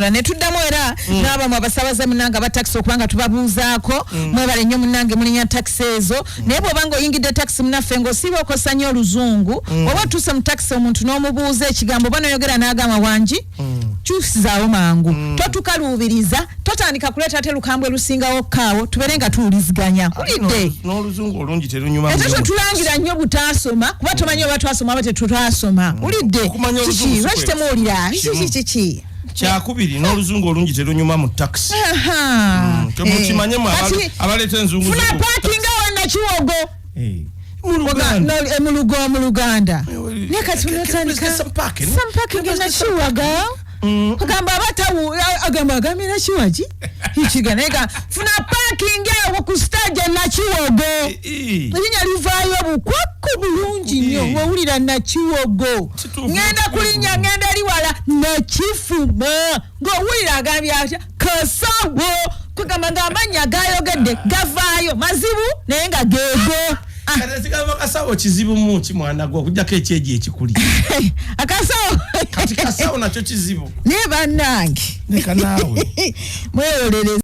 Ne tuddamu era n'abamu abasabaze munanga ba taxi okubanga tubabuuzaako mwebale nnyo munange mulinya taxi ezo naye bw'obanga oyingidde taxi munaffe ng'osiiba okosanya oluzungu oba otuuse mu taxi omuntu n'omubuuza ekigambo oba n'oyogera n'agamba wangi kyusizaawo mangu totukaluubiriza totandika kuleeta ate lukambwe lusingawo kaawo tubeere nga tuwuliziganya ulidde n'oluzungu olungi terunyuma ate totulangira nnyo butaasoma kuba tomanyi oba twasoma oba tetutwasoma ulidde kiki lwaki temuwulira kiki kyakubiri n'oluzungu olungi terunyuma mu taxi temukimanyemu abaleeta enzungu funa paakinga wonna kiwogo mu Luganda naye kati unatandika sampaakinga nakiwaga agamba abatawu agambye nakiwagi ikiganaega funa paakinga awo ku stage nakiwogo erinnya livaayo bukwakku bulungi nnyo ng'owulira nakiwogo ngenda kulinnya ngenda eri wala nakifuma ng'owulira agambye atya kasawo kugamba ng'amannya gayogedde gavaayo mazibu naye nga geego akasawo kizibu mu kimwana gwo okujjako ekyeji ekikuli akasawo kati kasawo nakyo kizibu naye bannange neka naawe mweyolere